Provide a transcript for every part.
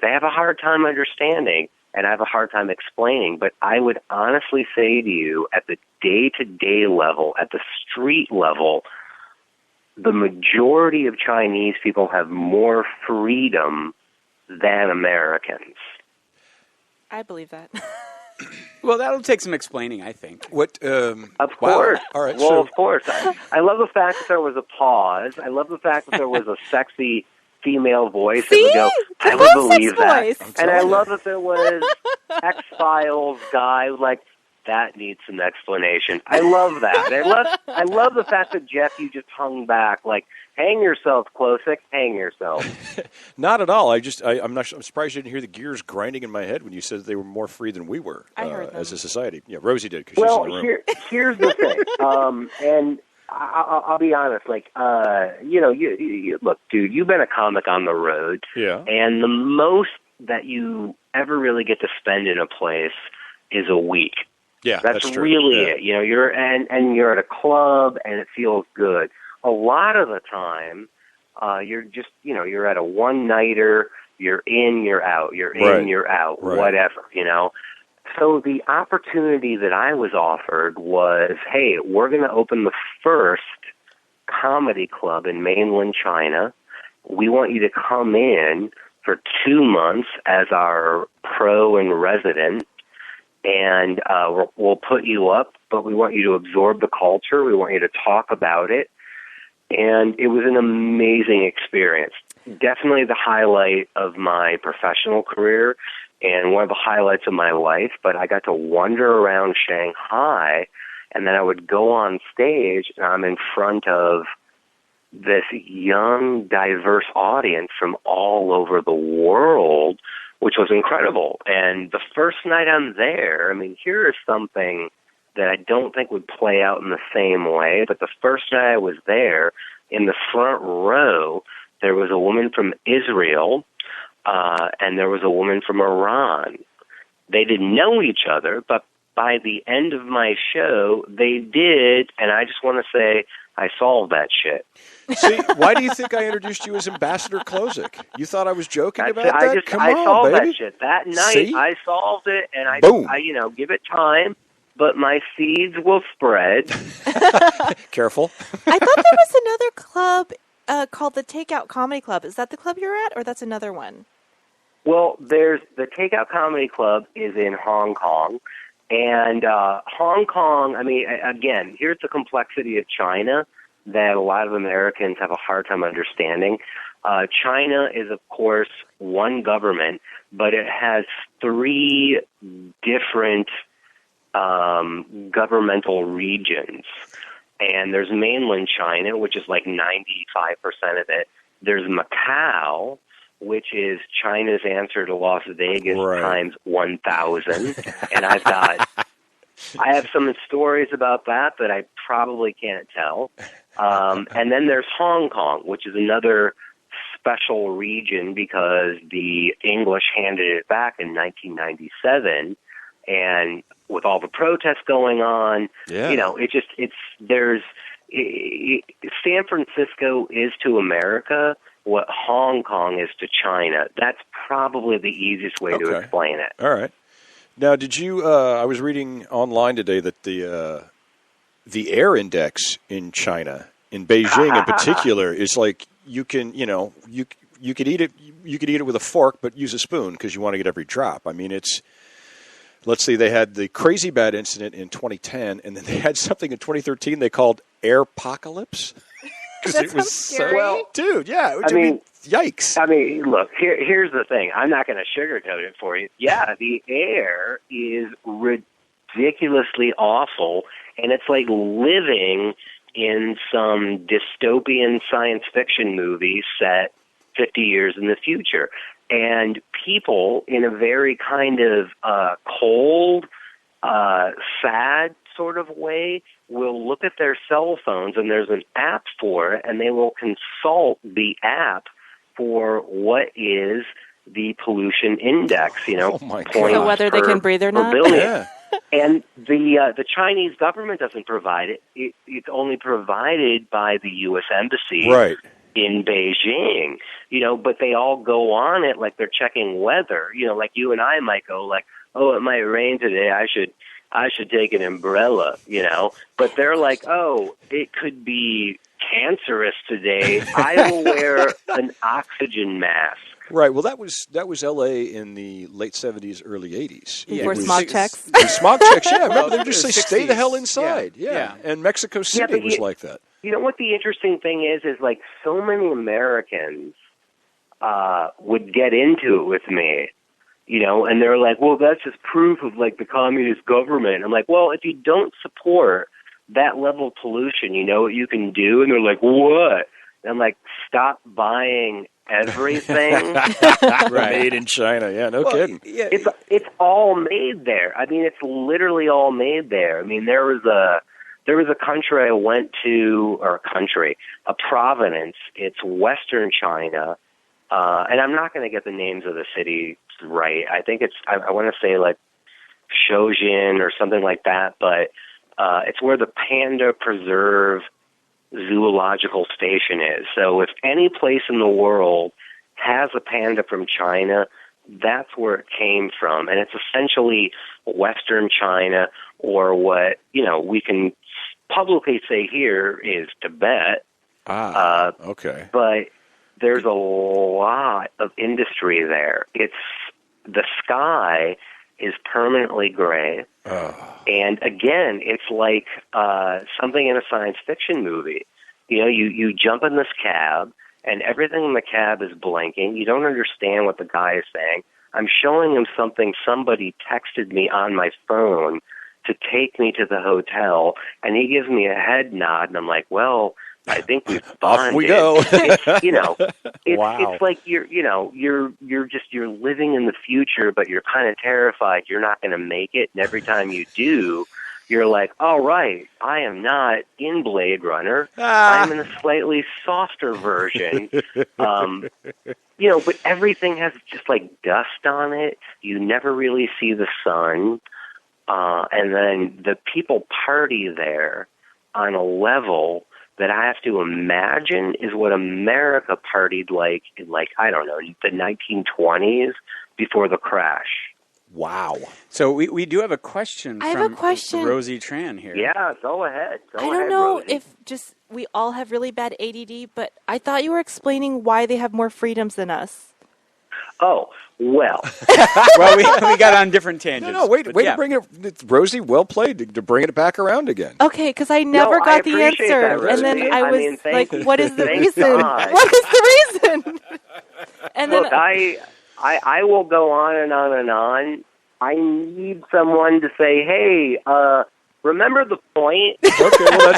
They have a hard time understanding, and I have a hard time explaining. But I would honestly say to you, at the day-to-day level, at the street level, the majority of Chinese people have more freedom than Americans. I believe that. Well, that'll take some explaining, I think. Of course. Wow. All right. Well, of course. I love the fact that there was a pause. I love the fact that there was a sexy female voice that would go, I would believe that. And I love that there was X-Files guy like, that needs some explanation. I love that. I love the fact that, Jeff, you just hung back like, hang yourself, Klocek, hang yourself. Not at all. I'm surprised you didn't hear the gears grinding in my head when you said they were more free than we were as a society. Yeah, Rosie did because she's in the room. Here's the thing, and I'll be honest. Like, you look, dude, you've been a comic on the road, yeah, and the most that you ever really get to spend in a place is a week. Yeah, that's true. really yeah. it. You know, you're at a club and it feels good. A lot of the time, you're just, you're at a one-nighter, you're in, you're out, you're in, you're out, whatever, So the opportunity that I was offered was, hey, we're going to open the first comedy club in mainland China. We want you to come in for 2 months as our pro and resident, and we'll put you up, but we want you to absorb the culture. We want you to talk about it. And it was an amazing experience. Definitely the highlight of my professional career and one of the highlights of my life. But I got to wander around Shanghai, and then I would go on stage, and I'm in front of this young, diverse audience from all over the world, which was incredible. And the first night I'm there, here is something that I don't think would play out in the same way, but the first night I was there, in the front row, there was a woman from Israel, and there was a woman from Iran. They didn't know each other, but by the end of my show, they did, and I just want to say I solved that shit. See, why do you think I introduced you as Ambassador Klocek? You thought I was joking about that? I solved baby. that shit. That night, See? I solved it, and I give it time, but my seeds will spread. Careful. I thought there was another club called the Takeout Comedy Club. Is that the club you're at, or that's another one? Well, there's the Takeout Comedy Club is in Hong Kong. And Hong Kong, again, here's the complexity of China that a lot of Americans have a hard time understanding. China is, of course, one government, but it has 3 different governmental regions. And there's mainland China, which is like 95% of it. There's Macau, which is China's answer to Las Vegas times 1,000. And I have some stories about that I probably can't tell. And then there's Hong Kong, which is another special region because the English handed it back in 1997. And with all the protests going on, San Francisco is to America what Hong Kong is to China. That's probably the easiest way to explain it. All right. Now, did you? I was reading online today that the air index in China, in Beijing in particular, is like you could eat it. You could eat it with a fork, but use a spoon because you want to get every drop. It's. Let's see, they had the crazy bad incident in 2010, and then they had something in 2013 they called airpocalypse. Because it was scary. Dude, yeah. Yikes. Look, here's the thing. I'm not going to sugarcoat it for you. Yeah, the air is ridiculously awful, and it's like living in some dystopian science fiction movie set 50 years in the future. And people, in a very kind of cold, sad sort of way, will look at their cell phones, and there's an app for it, and they will consult the app for what is the pollution index, so whether they can breathe or not. Yeah. And the Chinese government doesn't provide it. It's only provided by the U.S. Embassy. Right. in Beijing, but they all go on it like they're checking weather, like you and I might go like, oh, it might rain today. I should take an umbrella, but they're like, oh, it could be cancerous today. I will wear an oxygen mask. Right. Well, that was L.A. in the late 70s, early 80s. Before smog checks. Smog checks, yeah. Remember, they would just say, 60s. Stay the hell inside. Yeah. And Mexico City was like that. You know what the interesting thing is like so many Americans would get into it with me, and they're like, well, that's just proof of, like, the communist government. I'm like, well, if you don't support that level of pollution, you know what you can do? And they're like, what? And I'm like, stop buying everything made in China. Yeah, no kidding. Yeah. It's all made there. I mean, it's literally all made there. I mean, there was a country I went to, or a province. It's Western China, and I'm not going to get the names of the cities right. I think I want to say like Shojin or something like that, but it's where the Panda Preserve Zoological Station is. So if any place in the world has a panda from China, that's where it came from. And it's essentially Western China, or what, we can publicly say here is Tibet. Okay. But there's a lot of industry there. The sky is permanently gray. And again, it's like something in a science fiction movie. You jump in this cab, and everything in the cab is blinking. You don't understand what the guy is saying. I'm showing him something somebody texted me on my phone to take me to the hotel, and he gives me a head nod, and I'm like, well, I think we've bonded. Off we go. It's like you're living in the future, but you're kind of terrified you're not going to make it. And every time you do, you're like, all right, I am not in Blade Runner. I'm in a slightly softer version. But everything has just like dust on it. You never really see the sun. And then the people party there on a level that I have to imagine is what America partied like in, like, I don't know, the 1920s before the crash. Wow. So we do have a question from Rosie Tran here. Yeah, go ahead. I don't know Rosie. if just we all have really bad ADD, but I thought you were explaining why they have more freedoms than us. Oh, well. Well, we got on different tangents. No, wait to bring it, Rosie, well played, to bring it back around again. Okay, because I never got the answer. That, and then I was like, what is the reason? God. What is the reason? And Look, I will go on and on and on. I need someone to say, hey, remember the point? Okay, well,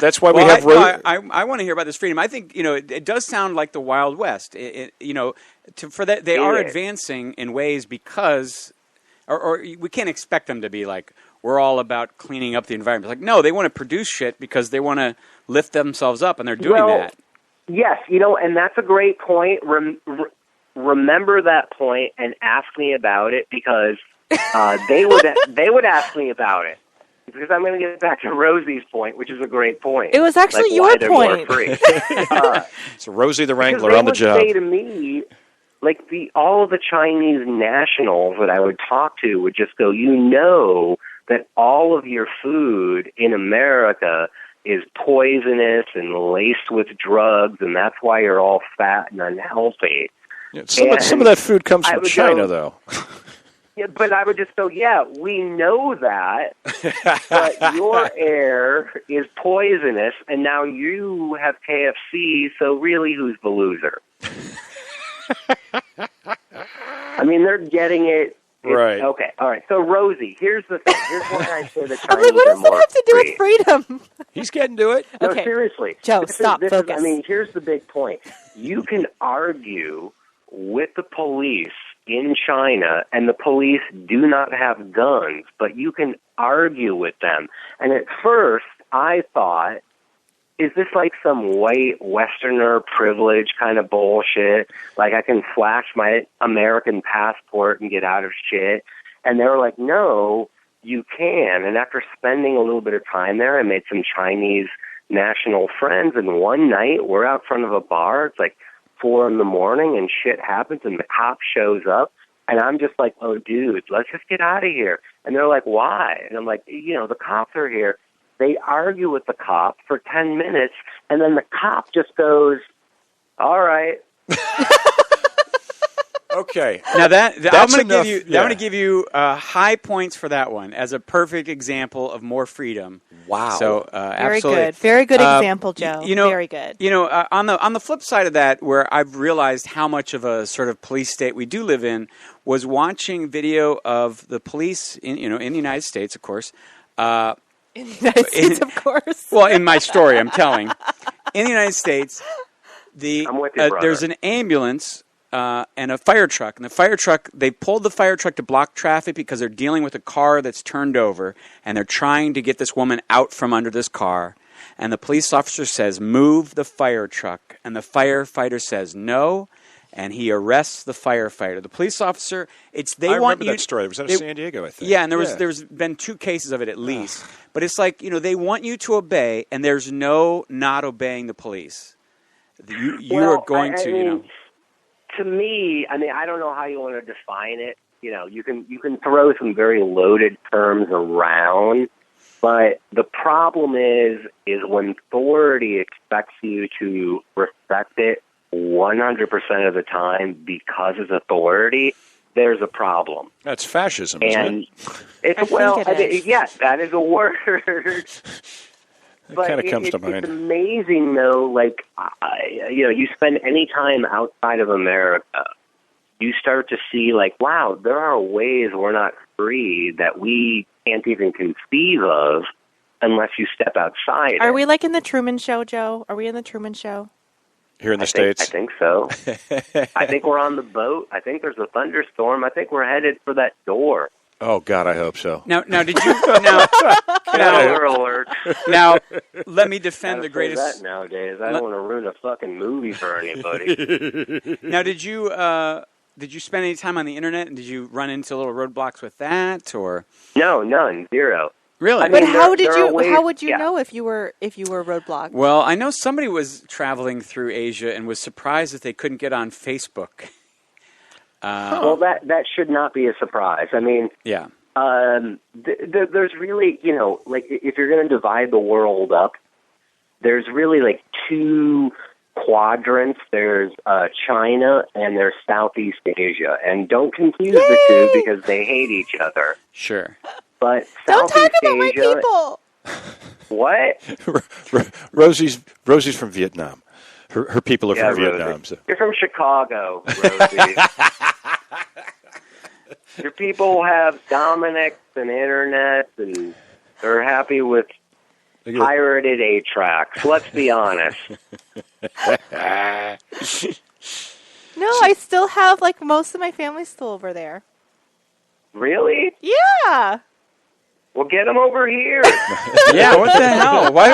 that's why we have Rosie. I want to hear about this freedom. I think, it does sound like the Wild West. For that, they are advancing in ways because, or we can't expect them to be like, we're all about cleaning up the environment. Like, no, they want to produce shit because they want to lift themselves up, and they're doing that. Yes, and that's a great point. Remember that point and ask me about it, because they would ask me about it. Because I'm going to get back to Rosie's point, which is a great point. It was actually like, your point. So Rosie the Wrangler on the job. They would say to me, like all of the Chinese nationals that I would talk to would just go, that all of your food in America is poisonous and laced with drugs, and that's why you're all fat and unhealthy. Yeah, some of that food comes from China, though. Yeah, but I would just go, we know that, but your air is poisonous, and now you have KFC, so really, who's the loser? I mean, they're getting it. Right. Okay, all right. So, Rosie, here's the thing. Here's why I say the Chinese I'm like, what does that have to do free. with freedom? He's getting to it. No, Okay. seriously. Joe, stop, focus. Here's the big point. You can argue with the police in China, and the police do not have guns, but you can argue with them. And at first, I thought, is this like some white Westerner privilege kind of bullshit? Like I can flash my American passport and get out of shit? And they were like, no, you can. And after spending a little bit of time there, I made some Chinese national friends, and one night we're out front of a bar. It's like 4 a.m, and shit happens, and the cop shows up, and I'm just like, oh, dude, let's just get out of here. And they're like, why? And I'm like, the cops are here. They argue with the cop for 10 minutes, and then the cop just goes, all right. Okay. Now I'm going enough, to give you high points for that one as a perfect example of more freedom. Wow. So very absolutely. good. Very good example, Joe. Very good. On the flip side of that, where I've realized how much of a sort of police state we do live in, was watching video of the police in the United States, of course. In the United States, of course. Well, in my story, I'm telling. In the United States, I'm with you, there's an ambulance and a fire truck. And the fire truck, they pulled the fire truck to block traffic because they're dealing with a car that's turned over, and they're trying to get this woman out from under this car. And the police officer says, move the fire truck. And the firefighter says no, and he arrests the firefighter. The police officer, I remember that story. It was out of San Diego, I think. Yeah, and there's been 2 cases of it at least. But it's like, they want you to obey, and there's no not obeying the police. You are going to. To me, I don't know how you want to define it. You can throw some very loaded terms around, but the problem is when authority expects you to respect it 100% of the time because it's authority, there's a problem. That's fascism, isn't it? Yes, that is a word. It kind of comes to mind. It's amazing, though, you spend any time outside of America, you start to see, wow, there are ways we're not free that we can't even conceive of unless you step outside. Are we like in the Truman Show, Joe? Are we in the Truman Show? Here in the States? I think so. I think we're on the boat. I think there's a thunderstorm. I think we're headed for that door. Oh, God, I hope so. Now, did you... alert. Now, let me defend the greatest... That nowadays. I don't want to ruin a fucking movie for anybody. Now, did you spend any time on the internet, and did you run into little roadblocks with that, or... No, none. Zero. Really? But how would you know if you were roadblocked? Well, I know somebody was traveling through Asia and was surprised that they couldn't get on Facebook. Well, that should not be a surprise. Yeah. There's really, if you're going to divide the world up, there's really 2 quadrants. There's China and there's Southeast Asia. And don't confuse the two because they hate each other. Sure. But don't talk about Asia, my people. What? Rosie's from Vietnam. Her people are from Vietnam. So. You're from Chicago, Rosie. Your people have Dominics and internet, and they're happy with pirated 8-tracks. Let's be honest. No, I still have most of my family still over there. Really? Yeah. Well, get them over here. Yeah, what the hell? Why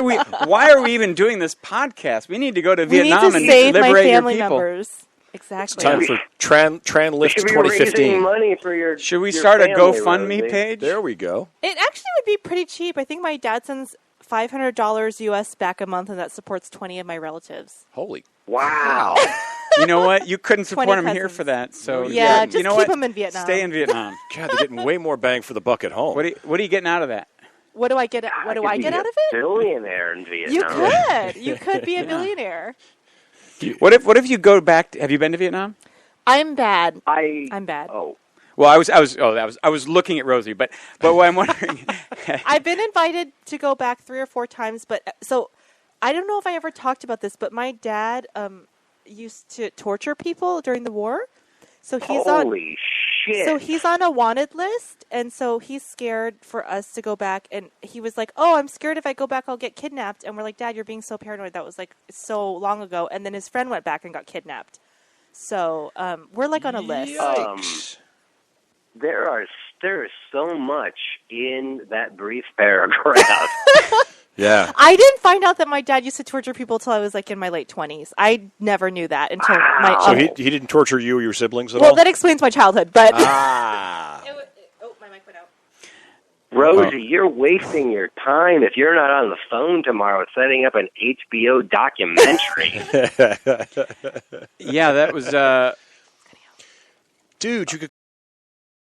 are we even doing this podcast? We need to go to Vietnam and save liberate my family your people. members. Exactly. It's time for Tran Lift 2015. Money for your, Should we your start a family, GoFundMe Rosie? page? There we go. It actually would be pretty cheap. I think my dad sends $500 US back a month, and that supports 20 of my relatives. Holy. Wow. You know what? You couldn't support them here cousins. for that. So yeah, just you know keep what? them in Vietnam. Stay in Vietnam. God, they're getting way more bang for the buck at home. What are you getting out of that? What do I get? What do I get out of it? Billionaire in Vietnam. You could. You could be a billionaire. What if you go back? Have you been to Vietnam? I'm bad. I'm bad. Oh. Well, I was looking at Rosie, but what I'm wondering. I've been invited to go back 3 or 4 times, but so I don't know if I ever talked about this, but my dad used to torture people during the war. So he's Holy shit. So he's on a wanted list, and so he's scared for us to go back. And he was like, "Oh, I'm scared if I go back, I'll get kidnapped." And we're like, "Dad, you're being so paranoid. That was so long ago." And then his friend went back and got kidnapped. So we're on a list. There's so much in that brief paragraph. Yeah. I didn't find out that my dad used to torture people until I was in my late 20s. I never knew that until my So he didn't torture you or your siblings at all? Well, that explains my childhood, but Ah. oh, my mic went out. Rosie, you're wasting your time if you're not on the phone tomorrow setting up an HBO documentary. Yeah, that was... Dude, you could